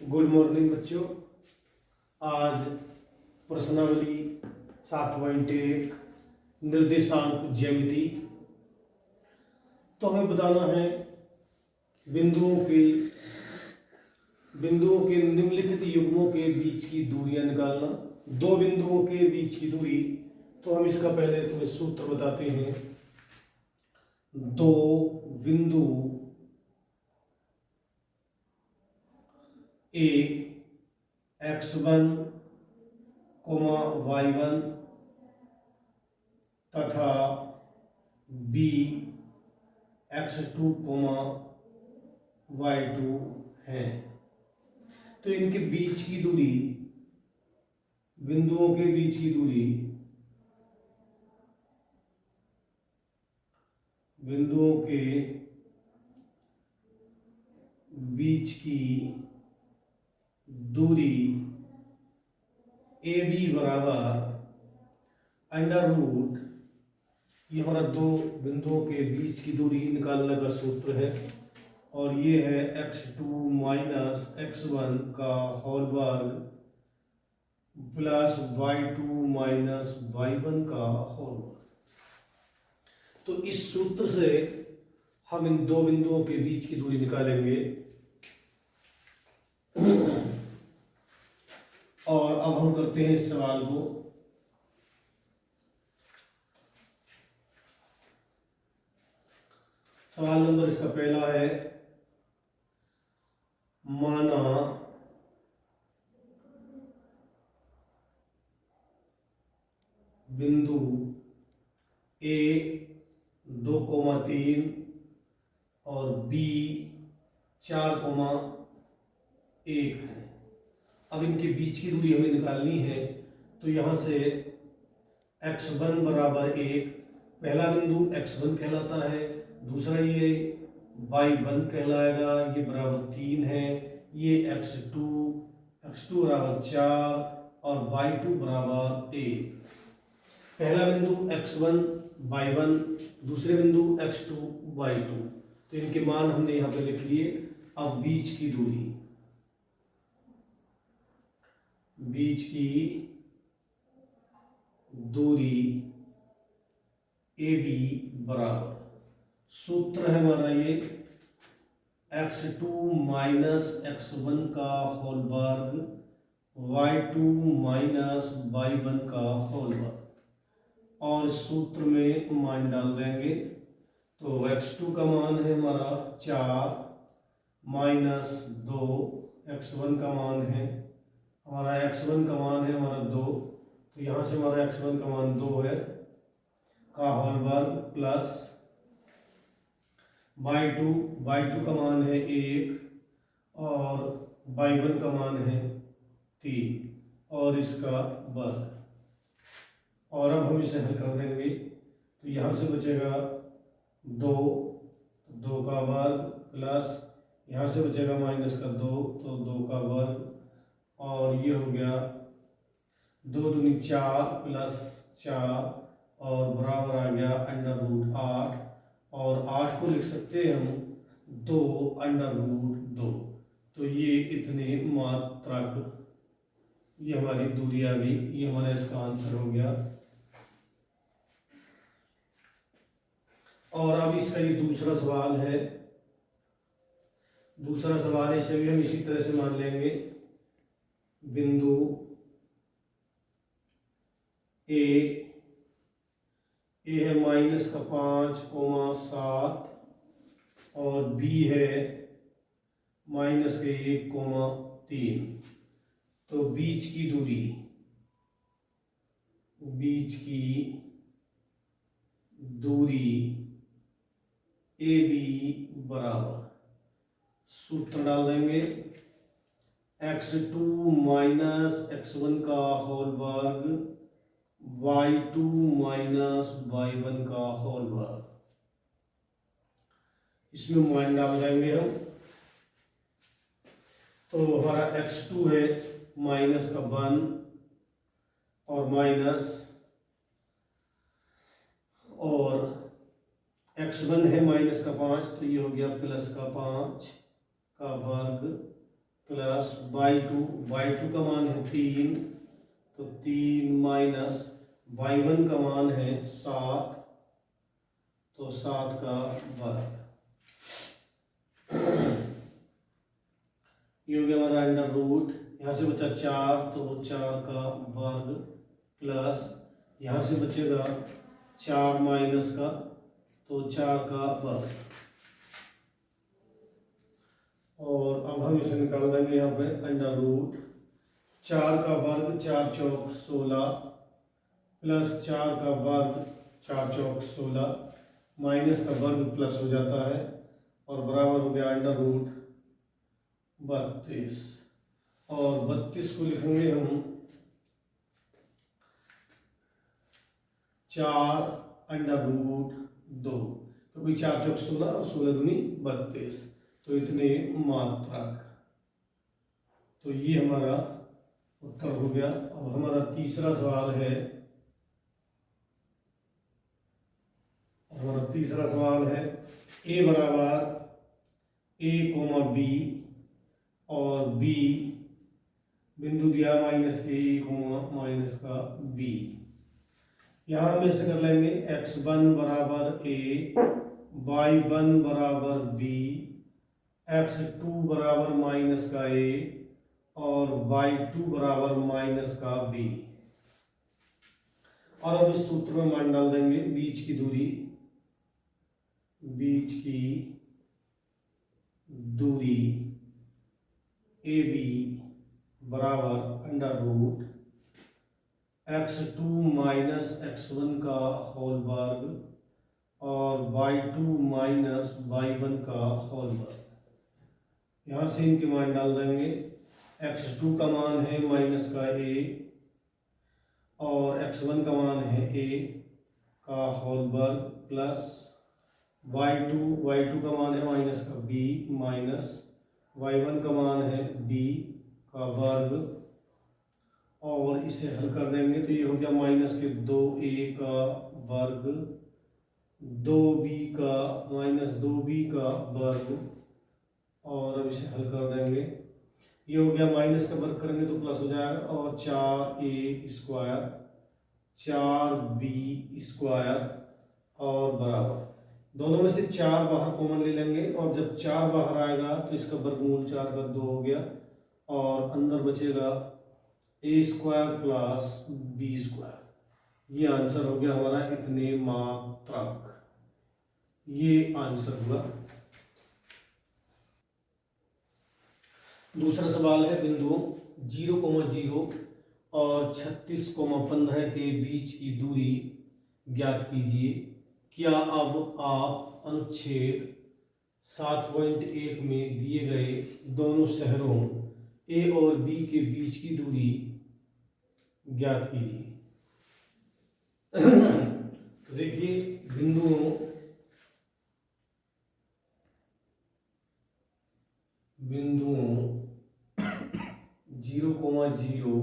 Good morning बच्चों। आज प्रश्नावली 7.1 निर्देशांक ज्यामिति। तो हमें बताना है बिंदुओं के निम्नलिखित युग्मों के बीच की दूरियां निकालना। दो बिंदुओं के बीच की दूरी, तो हम इसका पहले तुम्हें सूत्र बताते हैं। दो बिंदु ए x1, y1 तथा b x2, y2 है। तो इनके बीच की दूरी, बिंदुओं के बीच की दूरी, बिंदुओं के बीच की दूरी ए बी बराबर अंडर रूट, ये हमारा दो बिंदुओं के बीच की दूरी निकालने का सूत्र है। और ये है x2 माइनस x1 का होल वर्ग प्लस y2 माइनस y1 का होल वर्ग। तो इस सूत्र से हम इन दो बिंदुओं के बीच की दूरी निकालेंगे। और अब हम करते हैं इस सवाल को। सवाल नंबर इसका पहला है, माना बिंदु ए 2,3 और बी 4,1 है। अब इनके बीच की दूरी हमें निकालनी है। तो यहाँ से x1 बराबर 1, पहला बिंदु x1 कहलाता है, दूसरा ये y1 कहलाएगा, ये बराबर 3 है, ये x2 बराबर 4 और y2 बराबर 1। पहला बिंदु x1 y1, दूसरे बिंदु x2 y2। तो इनके मान हमने यहाँ पे लिख लिए। अब बीच की दूरी, ए बी बराबर, सूत्र है हमारा ये x2 माइनस x1 का होल वर्ग y2 माइनस y1 का होल वर्ग। और सूत्र में मान डाल देंगे। तो x2 का मान है हमारा 4 माइनस 2, x1 का मान है हमारा, x1 का मान है हमारा 2। तो यहाँ से हमारा x1 का मान 2 है का होल वर्ग प्लस y2 का मान है 1 और y1 का मान है 3 और इसका वर्ग। और अब हम इसे हल कर देंगे। तो यहाँ से बचेगा 2 का वर्ग प्लस यहाँ से बचेगा माइनस का 2, तो 2 का वर्ग, और ये हो गया 2 दूनी 4 प्लस 4 और बराबर आ गया अंडर रूट 8। और 8 को लिख सकते हैं हम 2 अंडर रूट 2। तो ये इतने मात्रक, ये हमारी दूरी आ गई। ये हमारा इसका आंसर हो गया। और अब इसका ये दूसरा सवाल है। दूसरा सवाल इसे भी हम इसी तरह से मान लेंगे। बिंदु ए है माइनस का 5,7 और बी है माइनस के 1,3। तो बीच की दूरी ए बी बराबर, सूत्र डाल देंगे x2 माइनस x1 का होल वर्ग y2 माइनस y1 का होल वर्ग। इसमें मान डाल देंगे हम। तो हमारा x2 है माइनस का 1 और माइनस, और x1 है माइनस का 5, तो ये हो गया प्लस का 5 का वर्ग प्लस प्लस y2 का मान है 3, तो 3 माइनस y1 का मान है 7, तो 7 का वर्ग। ये हो गया हमारा अंडर रूट। यहाँ से बचा 4, तो 4 का वर्ग प्लस यहाँ से बचेगा 4 माइनस का, तो 4 का वर्ग। और अब हम इसे निकाल देंगे यहाँ पे अंडर रूट 4 का वर्ग 4 चौक 16 प्लस 4 का वर्ग 4 चौक 16 माइनस का वर्ग प्लस हो जाता है और बराबर हो गया अंडर रूट 32। और 32 को लिखेंगे हम 4 अंडर रूट 2, क्योंकि 4 चौक 16 और 16 दूनी 32, तो इतने मात्रक। तो ये हमारा उत्तर हो गया। अब हमारा तीसरा सवाल है, ए बराबर a, b और b बिंदु दिया -a, माइनस का b। यहाँ हम ऐसे कर लेंगे x1 बराबर a, y1 बराबर b, x2 बराबर माइनस का a और y2 बराबर माइनस का b। और अब इस सूत्र में मान डाल देंगे बीच की दूरी AB बराबर under root x2 minus x1 का होल वर्ग और y2 माइनस y1 का होल वर्ग। यहाँ से इनके मान डाल देंगे। x2 का मान है माइनस का a और x1 का मान है a का होल वर्ग प्लस y2 का मान है माइनस का b माइनस y1 का मान है b का वर्ग। और इसे हल कर देंगे तो ये हो गया माइनस के 2a का वर्ग 2b का माइनस 2b का वर्ग। और अब इसे हल कर देंगे, ये हो गया माइनस का वर्ग करेंगे तो प्लस हो जाएगा और 4a स्क्वायर 4b स्क्वायर और बराबर दोनों में से 4 बाहर कॉमन ले लेंगे और जब 4 बाहर आएगा तो इसका वर्गमूल 4 का 2 हो गया और अंदर बचेगा a square plus b square. ये आंसर हो गया हमारा इतने मात्रक। ये आंसर हुआ। दूसरा सवाल है बिंदुओं 0,0 और 36,15 के बीच की दूरी ज्ञात कीजिए। क्या अब आप अनुच्छेद 7.1 में दिए गए दोनों शहरों A और B के बीच की दूरी ज्ञात कीजिए। तो देखिए बिंदुओं 0,0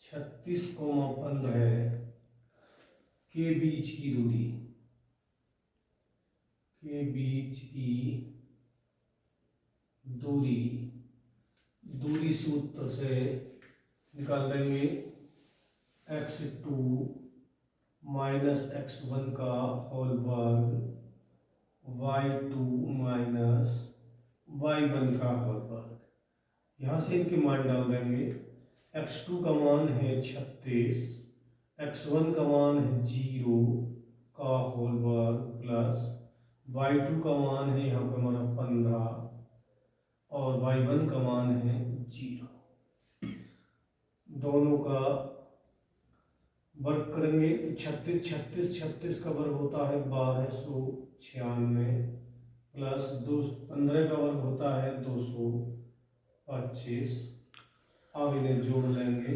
36,15 के बीच की दूरी सूत्र से निकाल देंगे x2 माइनस x1 का होल वर्ग y2 माइनस y1 का होल वर्ग। यहाँ से इनके मान डाल देंगे। x2 का मान है 36, x1 का मान है 0 का होल वर्ग प्लस y2 का मान है यहाँ पे हमारा 15 और y1 का मान है 0। दोनों का वर्ग करेंगे तो 36 का वर्ग होता है 1296 प्लस 15 का वर्ग होता है 225। अब इन्हें जोड़ लेंगे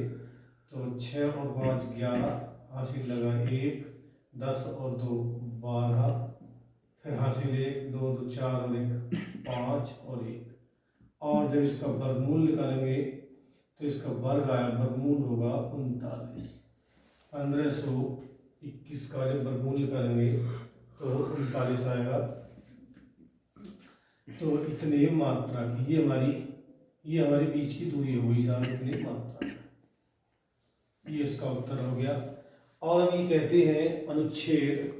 तो 6 और 5 11, हासिल लगा 1, 10 और 2 12, फिर हासिल 1 2 2 4 और 1 5 और 1। और जब इसका वर्गमूल निकालेंगे तो इसका वर्ग आया, वर्गमूल होगा 39। 1521 का जब वर्गमूल निकालेंगे तो 39 आएगा। तो इतने मात्रा की ये हमारी ये हमारे बीच की दूरी हो गई साहब, इतनी मात्रा। ये इसका उत्तर हो गया। और अब ये कहते हैं अनुच्छेद,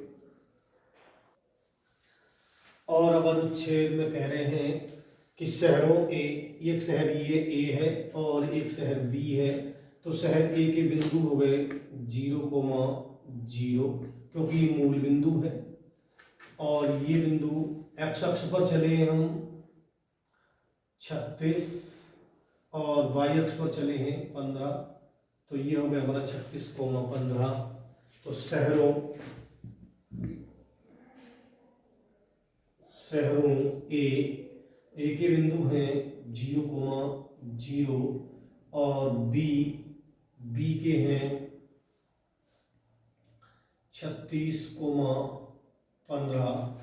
और अब अनुच्छेद में कह रहे हैं कि शहरों ए, एक शहर ये ए है और एक शहर बी है, तो शहर ए के बिंदु हो गए 0,0 क्योंकि ये मूल बिंदु है, और ये बिंदु एक्स अक्ष पर चले हम 36 और वाई अक्ष पर चले हैं 15, तो ये हो गया हमारा 36,15। तो शहरों ए के बिंदु हैं 0,0 और बी के हैं 36,15।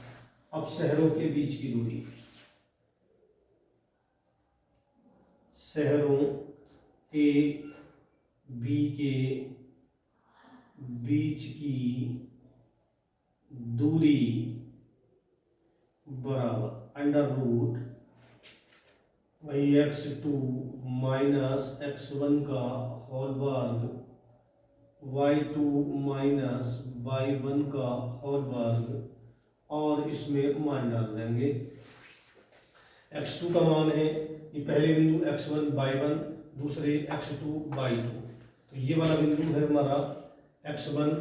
अब शहरों के बीच की दूरी, शहरों ए बी के बीच की दूरी बराबर √ वही x2 माइनस x1 का होल वर्ग, y2 माइनस y1 का होल वर्ग, और इसमें मान डाल देंगे। x2 का मान है, ये पहले बिंदु x1 y1, दूसरे x2 y2, तो ये वाला बिंदु है हमारा x1,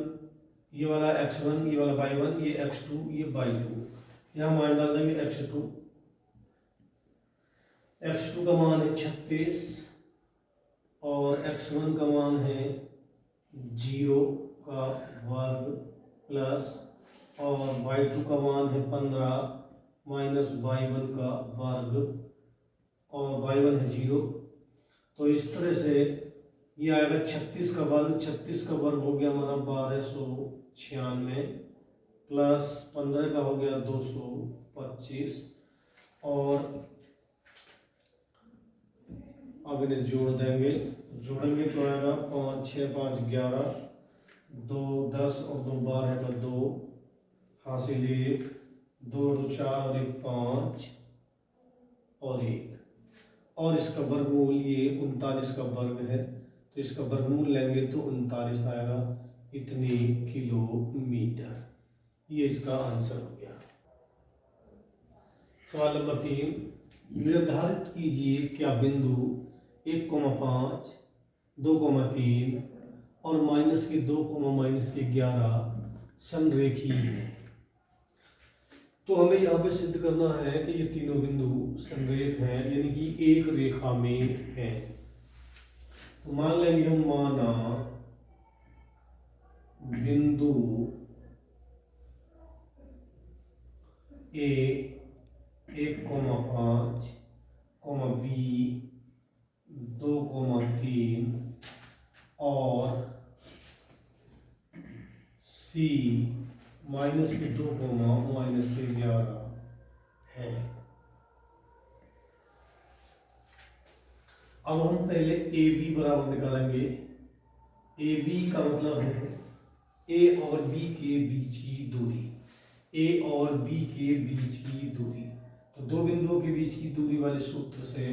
ये वाला x1, ये वाला y1, ये x2, ये y2, यहाँ मान डाल देंगे x2 का मान है 36 और x1 का मान है 0 का वर्ग प्लस, और y2 का मान है 15 माइनस y1 का वर्ग, और y1 है 0। तो इस तरह से ये आएगा 36 का वर्ग, 36 का वर्ग हो गया हमारा 1296 प्लस 15 का हो गया 225, और अब इन्हें जोड़ देंगे, जोड़ेंगे तो आएगा 5 6 5 11, 2 10 और 2 12 का 2 हासिल 1, 2 2 4 और 1 5 और 1, और इसका वर्गमूल ये 39 का वर्ग है, तो इसका वर्गमूल लेंगे तो 39 आएगा इतने किलोमीटर। ये इसका आंसर हो गया। सवाल नंबर 3, निर्धारित कीजिए क्या बिंदु 1,5, 2,3 और -2,-11 संरेखीय है। तो हमें यहाँ पे सिद्ध करना है कि ये तीनों बिंदु संरेख हैं, यानी कि एक रेखा में हैं। तो मान लेंगे हम, माना बिंदु A 1,5, B 2,3 और C -2,-11 है। अब हम पहले AB बराबर निकालेंगे। AB का मतलब है A और B के बीच की दूरी, A और B के बीच की दूरी। तो दो बिंदुओं के बीच की दूरी वाले सूत्र से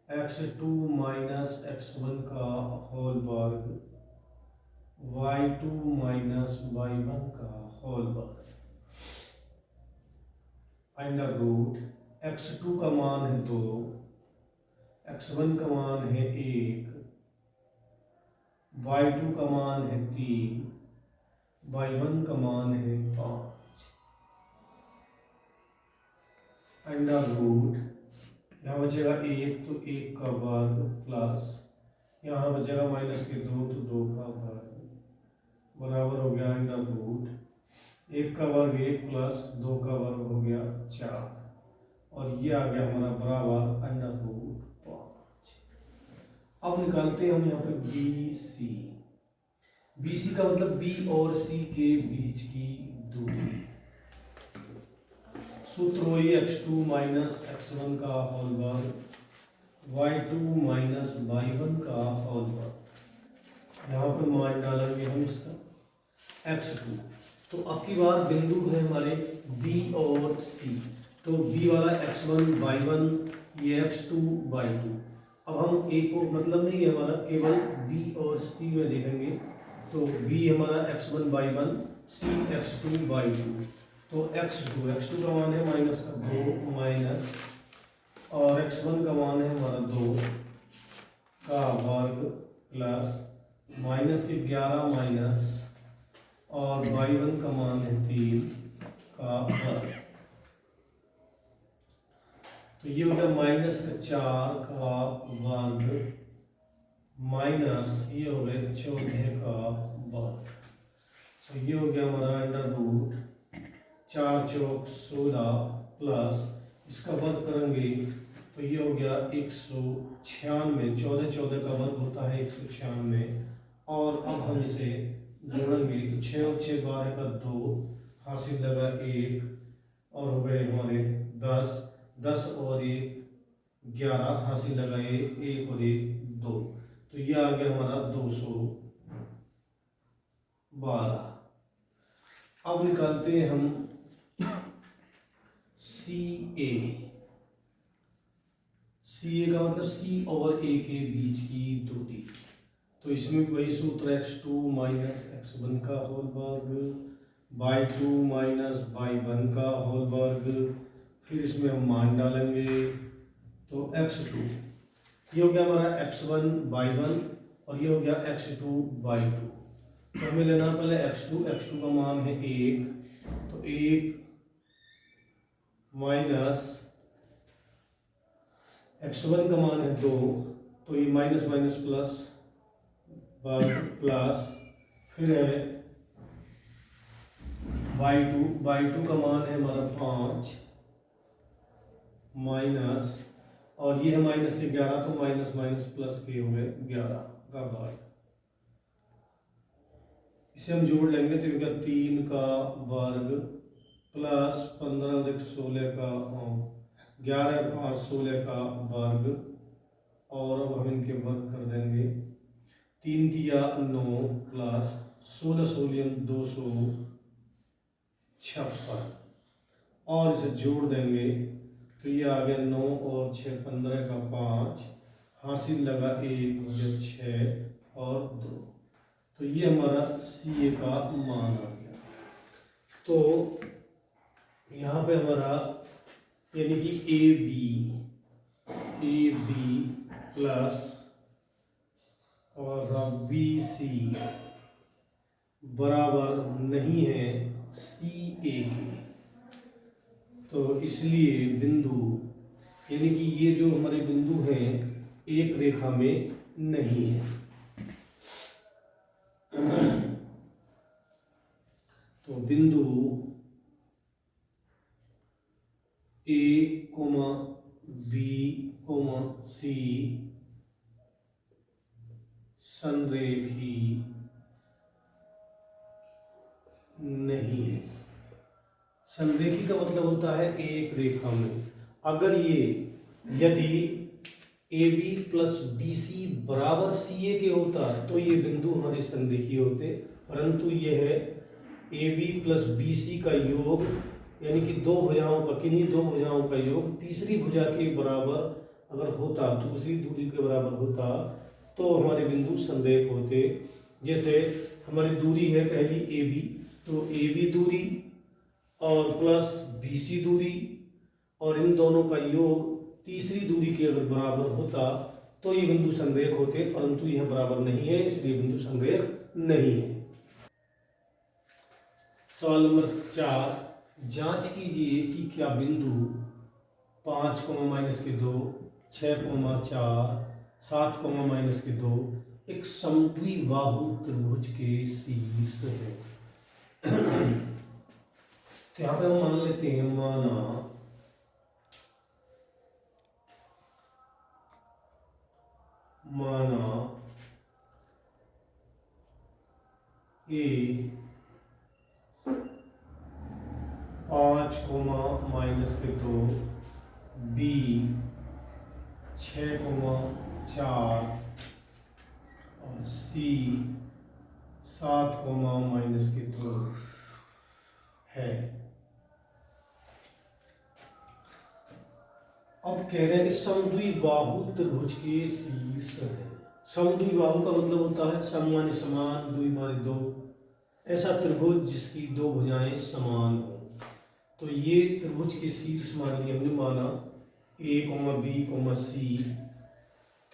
x2 माइनस x1 का होल वर्ग, y2 माइनस y1 का होल वर्ग, √ x2 का मान है 2, x1 का मान है 1, y2 का मान है 3, y1 का मान है 5, √ यहाँ बचेगा 1 तो 1 का वर्ग प्लस, यहाँ बचेगा -2 तो 2 का वर्ग, बराबर हो गया √ 1 का वर्ग 1 प्लस 2 का वर्ग हो गया 4, और ये आ गया हमारा बराबर √5। अब निकालते हैं हम यहाँ पे BC का मतलब B और C के बीच की दूरी। सूत्र वही x2 माइनस x1 का होल वर्ग, y2 माइनस y1 का होल वर्ग, यहाँ पे मान डालेंगे हम इसका x2। तो अब की बार बिंदु है हमारे B और C, तो B वाला x1 y1 ये x2/2। अब हम ए को मतलब नहीं है हमारा, केवल बी और सी में देखेंगे। तो बी हमारा x1/1, सी x2/2। तो x2 का मान है -2 माइनस, और x1 का मान है हमारा 2 का वर्ग प्लस -11 माइनस, और y1 का मान है 3 का वर्ग। तो ये हो गया -4 का वर्ग माइनस ये हो गया 14 का वर्ग। तो ये हो गया हमारा √4 चौक 16 प्लस इसका वर्ग करेंगे तो ये हो गया 196। 14 14 का वर्ग होता है 196। और अब हम इसे जोड़ेंगे तो 6 और 6 12 का 2, हासिल लगा 1, और हो गए हमारे 10। 10 और 1 11, हासिल लगा 1 और 1 2। तो ये आ गया हमारा 212। अब निकालते हैं हम CA। CA का मतलब C और A के बीच की दूरी। तो इसमें वही सूत्र x2 माइनस x1 का होल वर्ग बाई 2 माइनस बाई 1 का होल वर्ग, फिर इसमें हम मान डालेंगे। तो x2 ये हो गया हमारा x1/1 और ये हो गया x2/2। तो हमें लेना पहले x2 का मान है 1, तो 1 माइनस x1 का मान है 2, तो ये माइनस माइनस प्लस प्लस, फिर है y2 का मान है हमारा 5 माइनस, और ये है -11, तो माइनस माइनस प्लस के हो गए 11 का वर्ग। इसे हम जोड़ लेंगे तो ये हो गया 3 का वर्ग प्लस 15 और 16 का 11 और 5 16 का वर्ग, और अब हम इनके वर्ग कर देंगे। 3 दिया 9 प्लस 16 16 256, और इसे जोड़ देंगे तो ये आ गया 9 और 6 15 का 5, हासिल लगा 1 हो गया 6 और 2। तो ये हमारा CA का मान आ गया। तो यहाँ पे हमारा यानी कि AB प्लस और BC बराबर नहीं है CA के। तो इसलिए बिंदु यानी कि ये जो हमारे बिंदु हैं एक रेखा में नहीं है। तो बिंदु A, B, C संरेखी नहीं है। संरेखी का मतलब होता है एक रेखा में। अगर ये यदि AB प्लस BC बराबर CA के होता तो ये बिंदु हमारे संरेखी होते, परंतु ये है AB प्लस BC का योग, यानी कि दो भुजाओं का, किन्हीं दो भुजाओं का योग तीसरी भुजा के बराबर अगर होता, दूसरी दूरी के बराबर होता तो हमारे बिंदु संरेख होते। जैसे हमारी दूरी है पहली AB, तो AB दूरी और प्लस BC दूरी, और इन दोनों का योग तीसरी दूरी के अगर बराबर होता तो ये बिंदु संरेख होते, परंतु यह बराबर नहीं है, इसलिए बिंदु संरेख नहीं है। सवाल नंबर 4, जांच कीजिए कि क्या बिंदु 5, -2, 6, 4, 7, -2 एक समद्विबाहु त्रिभुज के शीर्ष है। तो यहाँ पे हम मान लेते हैं, माना A 5, -2, B 6, 4 और C 7, -2 है। अब कह रहे हैं कि समद्विबाहु त्रिभुज के शीर्ष है। समद्विबाहु का मतलब होता है सम माने समान, द्वि माने दो, ऐसा त्रिभुज जिसकी दो भुजाएं समान हो। तो ये त्रिभुज के शीर्ष मान लिए हमने, माना ए कोमा बी कोमा सी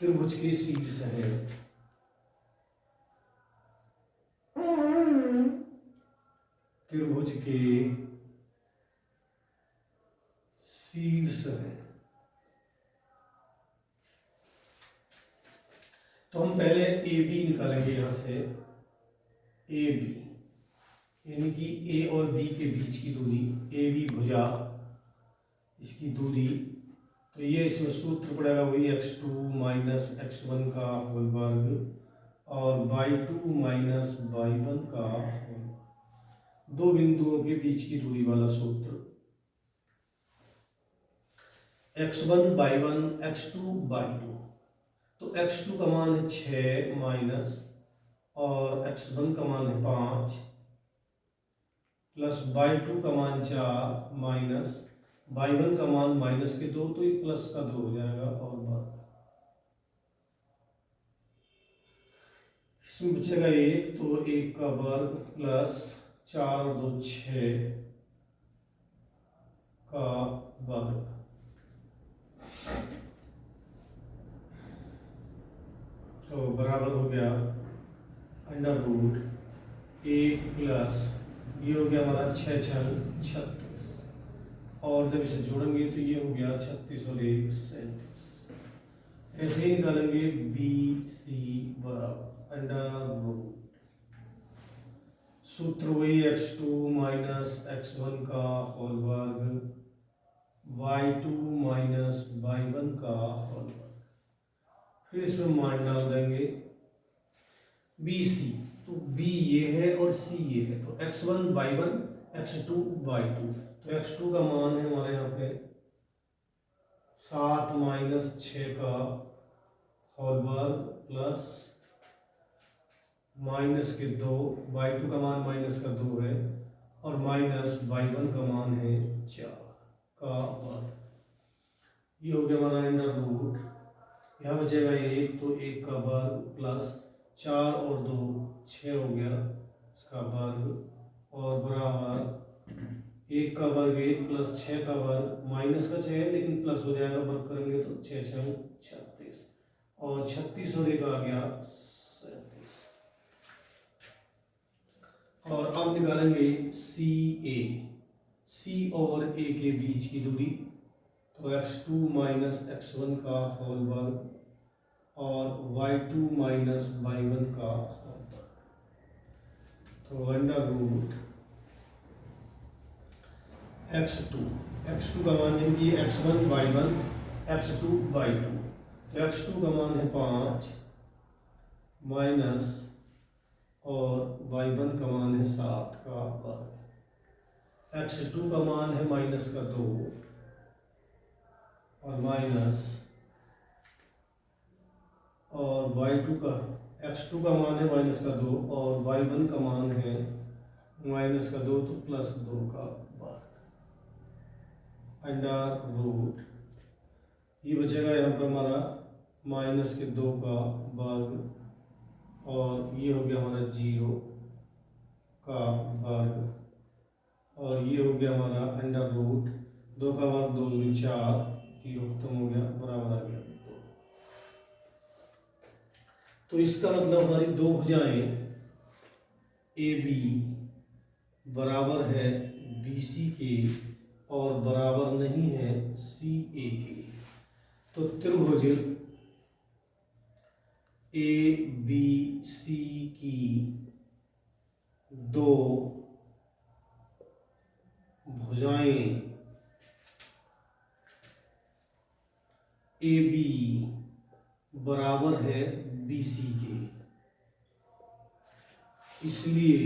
त्रिभुज के शीर्ष है। त्रिभुज के शीर्ष है। तो हम पहले ए बी निकालेंगे यहां से। ए बी यानी कि ए और बी के बीच की दूरी, ए बी भुजा, इसकी दूरी। तो ये इसमें सूत्र पड़ेगा वही x2 माइनस x1 का होल वर्ग और y2 माइनस y1 का होल। दो बिंदुओं के बीच की दूरी वाला सूत्र। x1 y1 x2 y2। तो x2 का मान है 6 माइनस और x1 का मान है 5 प्लस y2 का मान 4 माइनस y1 का मान माइनस के 2, तो ये प्लस का 2 हो जाएगा और वर्ग। इसमें बचेगा 1, तो 1 का वर्ग प्लस 4 और 2 6 का वर्ग। तो बराबर हो गया अंडर रूट 1 प्लस ये हो गया हमारा 6 छल 36, और जब इसे जोड़ेंगे तो ये हो गया 36 और 1 37। ऐसे ही निकालेंगे बी सी बराबर अंडर रूट सूत्र वही x2 माइनस x1 का होल वर्ग y2 माइनस y1 का होल वर्ग। फिर इसमें मान डाल देंगे बी सी। तो बी ये है और सी ये है, तो x1 y1 x2 y2। तो x2 का मान है हमारे यहाँ पे 7 माइनस 6 का होल वर्ग प्लस माइनस के 2, y2 का मान माइनस का 2 है और माइनस y1 का मान है 4 का वर्ग। ये हो गया हमारा अंडर रूट, यहाँ बचेगा 1, तो 1 का वर्ग प्लस 4 और 2 6 हो गया इसका वर्ग और बराबर 1 का वर्ग 1 प्लस 6 का वर्ग, माइनस का 6 है लेकिन प्लस हो जाएगा, वर्ग करेंगे तो 6 6 36 और 36 और 1 आ गया 37। और अब निकालेंगे सी ए। सी और ए के बीच की दूरी, तो x2 माइनस x1 का होल वर्ग और y2 माइनस y1 का होल वर्ग। तो अंडर रूट x2 का मान है कि x1 y1 x2 y2। तो x2 का मान है 5 माइनस और y1 का मान है 7 का वर्ग। x2 का मान है माइनस का 2 और माइनस और y2 का x2 का मान है माइनस का 2 और y1 का मान है माइनस का 2, तो प्लस 2 का वर्ग अंडर रूट। ये बचेगा यहाँ पर हमारा माइनस के 2 का वर्ग और ये हो गया हमारा 0 का वर्ग और ये हो गया हमारा अंडर रूट 2 का वर्ग 2 दूनी 4, 0 खत्म हो गया, बराबर आ गया 2। तो इसका मतलब हमारी दो भुजाएं ए बी बराबर है बी सी के और बराबर नहीं है सी ए के। तो त्रिभुज ए बी सी की दो भुजाएं ए बी बराबर है बी सी के, इसलिए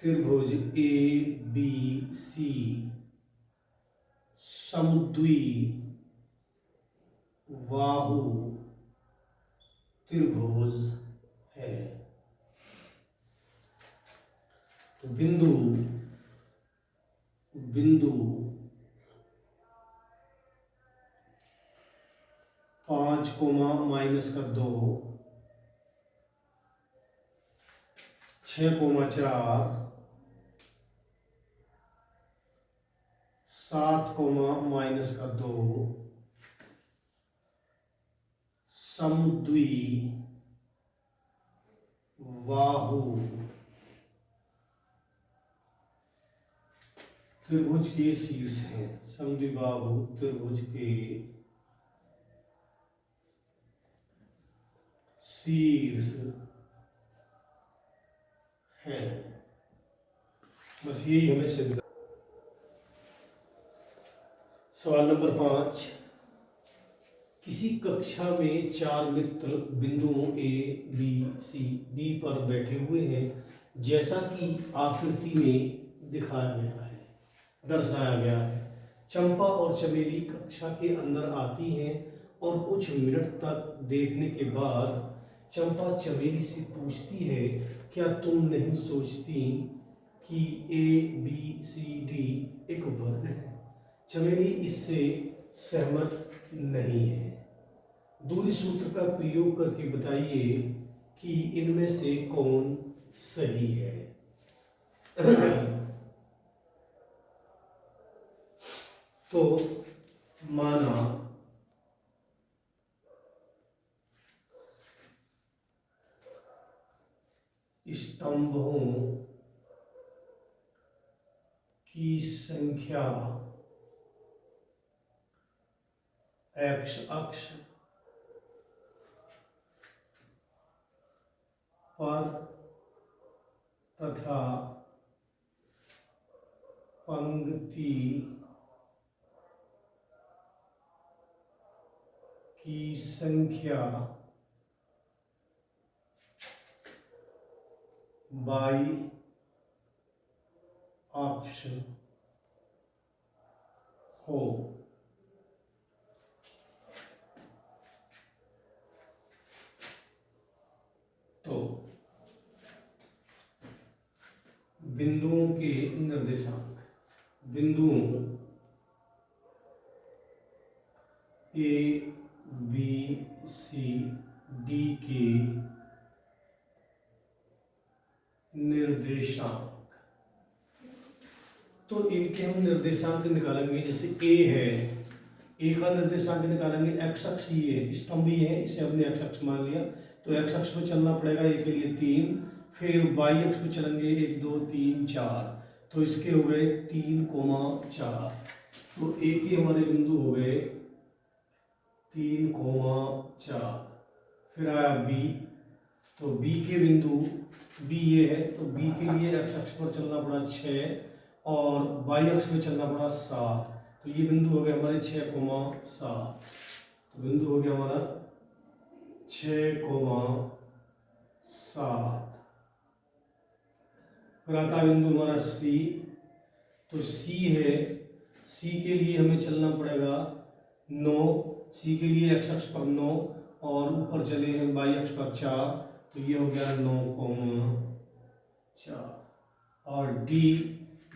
त्रिभुज ए बी सी समद्विबाहु त्रिभुज है। तो बिंदु 5 कोमा माइनस का 2, 6 कोमा 4, 7 कोमा माइनस का 2, समद्वि बाहु त्रिभुज के शीर्ष हैं। समद्विबाहु त्रिभुज के शीर्ष है। बस यही हमें सिद्ध। सवाल नंबर 5, किसी कक्षा में 4 मित्र बिंदुओं ए बी सी डी पर बैठे हुए हैं, जैसा कि आकृति में दिखाया गया है, दर्शाया गया है। चंपा और चमेली कक्षा के अंदर आती हैं और कुछ मिनट तक देखने के बाद चंपा चमेली से पूछती है, क्या तुम नहीं सोचती कि ए बी सी डी एक वर्ग है? चमेली इससे सहमत नहीं है। दूरी सूत्र का प्रयोग करके बताइए कि इनमें से कौन सही है। तो माना स्तंभों की संख्या एक्स अक्ष पर तथा पंक्ति की संख्या बाई अक्ष हो। तो बिंदुओं के निर्देशांक, बिंदुओं ए बी सी डी के निर्देशांक, तो इनके हम निर्देशांक निकालेंगे। जैसे ए है, ए का निर्देशांक निकालेंगे, एक्स अक्ष ये है, स्तंभ ये है, इसे हमने एक्स अक्ष मान लिया, तो एक्स अक्ष पे चलना पड़ेगा ए के लिए 3, फिर वाई अक्ष पे चलेंगे 1 2 3 4, तो इसके हो गए 3 कोमा 4, तो ए के हमारे बिंदु हो गए 3 कोमा 4। फिर आया बी, तो बी के बिंदु, बी ये है, तो बी के लिए एक्स अक्ष पर चलना पड़ा 6 और वाई अक्ष पे चलना पड़ा 7, तो ये बिंदु हो गए हमारे 6 कोमा 7, तो बिंदु हो गया हमारा 6 कोमा 7। फिर आता है बिंदु हमारा सी, तो सी है, सी के लिए हमें चलना पड़ेगा 9, सी के लिए एक्स अक्ष पर 9 और ऊपर चले हैं वाई अक्ष पर 4, तो ये हो गया 9 कोमा 4। और डी,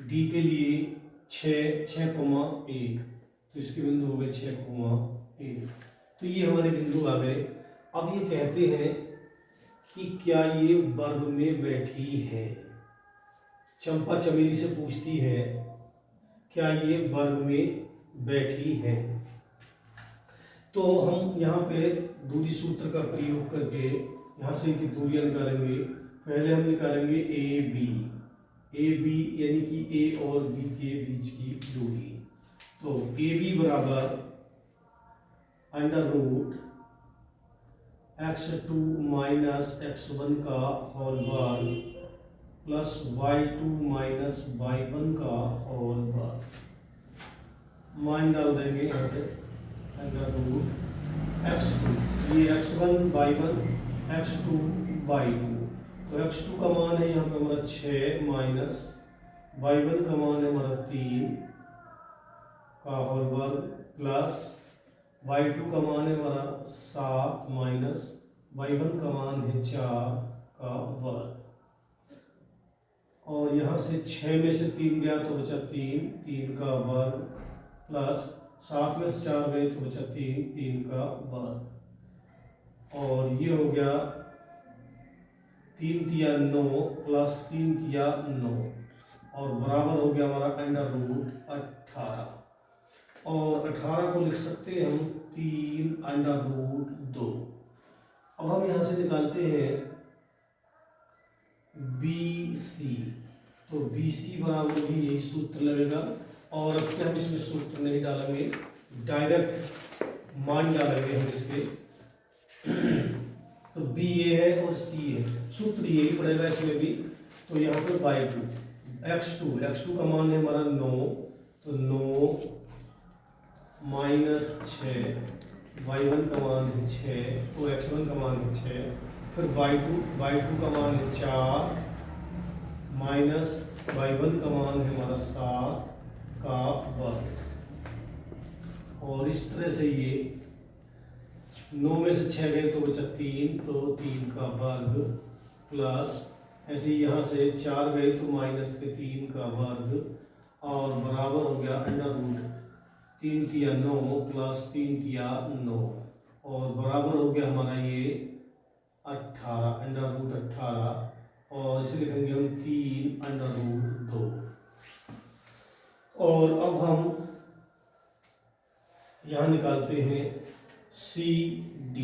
डी के लिए 6 कोमा 1, तो इसके बिंदु हो गए 6 कोमा 1। तो ये हमारे बिंदु आ गए। अब ये कहते हैं कि क्या ये वर्ग में बैठी है। चंपा चमेली से पूछती है, क्या ये वर्ग में बैठी है। तो हम यहाँ पे दूरी सूत्र का प्रयोग करके यहाँ से इनकी दूरियां निकालेंगे। पहले हम निकालेंगे ए बी यानी कि ए और बी के बीच की दूरी। तो ए बी बराबर under root x2 minus x1 का होल वर्ग प्लस y2 माइनस y1 का होल वर्ग, मान डाल देंगे यहाँ से अंडर रूट x2, ये x1 y1 x2 y2, तो x2 का मान है यहाँ पे हमारा 6 माइनस y1 का मान है हमारा 3 का होल वर्ग प्लस y2 का मान है हमारा 7 माइनस y1 का मान है 4 का वर्ग। और यहाँ से 6 में से 3 गया तो बचा 3 का वर्ग प्लस 7 में से 4 गए तो बचा 3, 3 का वर्ग। और ये हो गया 3 तिया 9 प्लस 3 तिया 9 और बराबर हो गया हमारा √18। और 18 को लिख सकते हैं हम 3√2। अब हम यहाँ से निकालते हैं BC, तो BC बराबर भी यही सूत्र लगेगा। और अब हम इसमें सूत्र नहीं डालेंगे, डायरेक्ट मान डालेंगे हम इसके। तो B ये है और C है, सूत्र यही पड़ेगा इसमें भी। तो यहाँ पर /2 x2 का मान है हमारा 9, तो 9 -6, y1 का मान है 6, तो x1 का मान है 6, फिर y2 का मान है 4 माइनस y1 का मान है हमारा 7 का वर्ग। और इस तरह से ये 9 में से 6 गए तो बचा 3, तो 3 का वर्ग प्लस ऐसे ही यहाँ से 4 गए तो -3 का वर्ग और बराबर हो गया √3 तिया 9 प्लस 3 तिया 9 और बराबर हो गया हमारा ये 18 √18। और इसे लिखेंगे हम 3√2। और अब हम यहाँ निकालते हैं CD।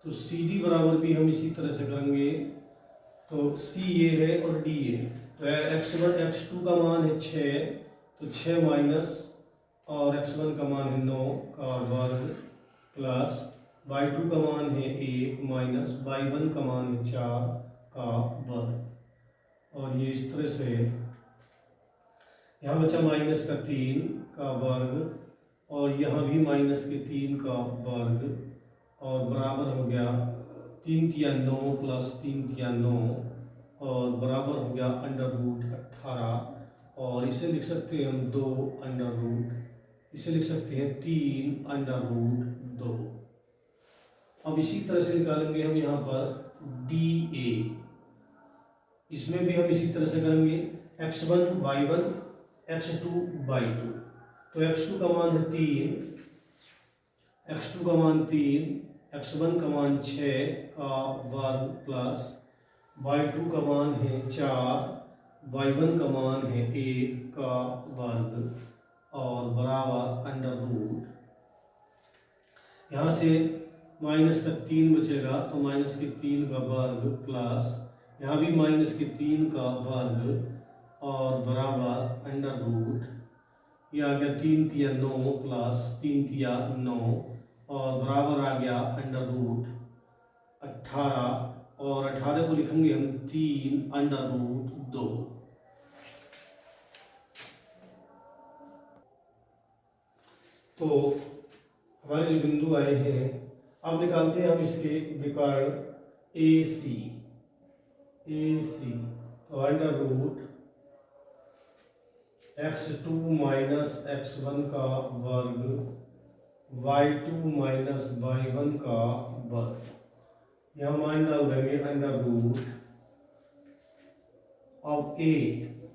तो CD बराबर भी हम इसी तरह से करेंगे। तो C ये है और D ये है। तो x2 का मान है 6, तो 6 माइनस और x1 का मान है 9 का वर्ग प्लस y2 का मान है 1 माइनस y1 का मान है 4 का वर्ग। और ये इस तरह से यहाँ बचा -3 का वर्ग और यहाँ भी -3 का वर्ग और बराबर हो गया 3 तिया 9 प्लस 3 तिया 9 और बराबर हो गया √18। और इसे लिख सकते हैं हम 2 इसे लिख सकते हैं 3√2। अब इसी तरह से निकालेंगे हम यहाँ पर DA। इसमें भी हम इसी तरह से करेंगे x1 y1 x2 y2। तो x2 का मान है 3, x2 का मान 3, x1 का मान 6 का वर्ग प्लस y2 का मान है 4, y1 का मान है 1 का वर्ग और बराबर यहाँ से -3 बचेगा तो -3 का वर्ग प्लस यहाँ भी -3 का वर्ग और बराबर ये आ गया 3 तिया 9 प्लस 3 तिया 9 और बराबर आ गया √18। और 18 को लिखेंगे हम 3√2। तो हमारे जो बिंदु आए हैं, अब निकालते हैं हम इसके विकर्ण AC। तो √x2 माइनस x1 का वर्ग y2 माइनस y1 का वर्ग। यहाँ मान डाल देंगे अब A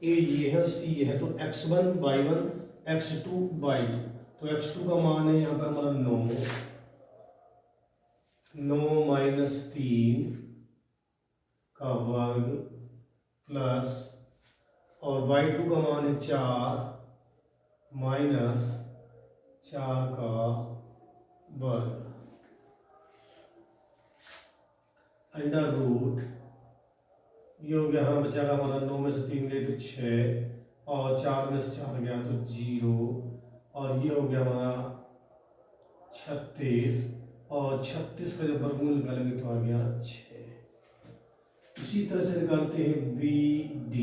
ये है C ये है, तो x1 y1 x2 y2। तो x2 का मान है यहाँ पर हमारा 9 -3 का वर्ग प्लस और y2 का मान है 4 माइनस 4 का वर्ग ये हो गया। हाँ बचेगा हमारा 9 में से 3 गए तो 6 और 4 में से 4 गया तो 0 और ये हो गया हमारा 36 और 36 का जब वर्गमूल निकालेंगे तो आ गया 6। इसी तरह से निकालते हैं BD।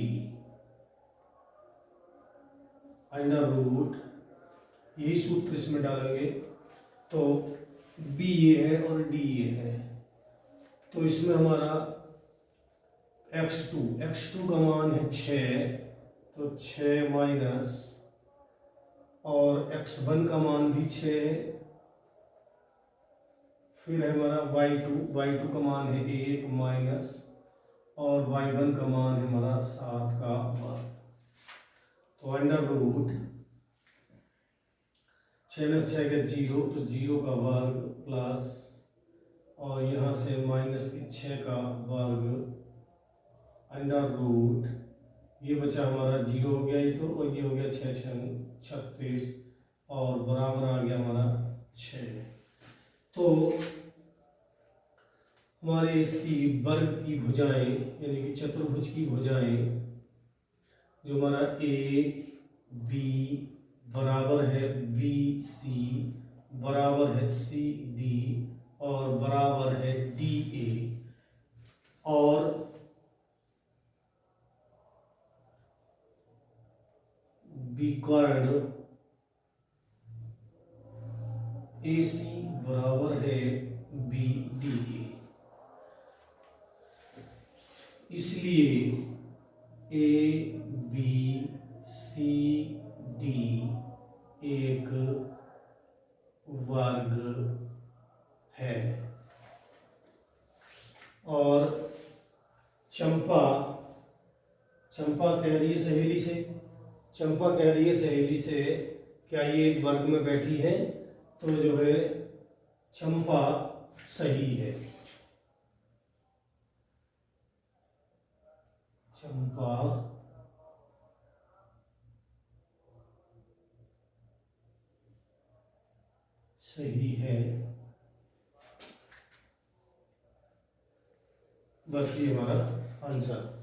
यही सूत्र इसमें डालेंगे। तो B ये है और D ये है, तो इसमें हमारा x2 का मान है 6, तो 6 माइनस और x1 का मान भी 6, फिर है हमारा y2 का मान है 1 माइनस और y1 का मान है हमारा 7 का वर्ग। तो 6 में 6 के 0, तो 0 का वर्ग प्लस, और यहाँ से माइनस के 6 का वर्ग अंडर रूट, ये बचा हमारा 0 हो गया ये तो, और ये हो गया 6 6 36, और बराबर आ गया हमारा 6। तो हमारे इसकी वर्ग की भुजाएं यानी कि चतुर्भुज की भुजाएं, जो हमारा ए बी बराबर है बी सी, बराबर है सी डी, और बराबर है डी ए, और विकर्ण ए सी बराबर है बी डी के। इसलिए ए बी सी डी एक वर्ग है। और चंपा कह रही है सहेली से, चंपा कह रही है सहेली से क्या ये एक वर्ग में बैठी है, तो जो है चंपा सही है, चंपा सही है। बस ये हमारा आंसर।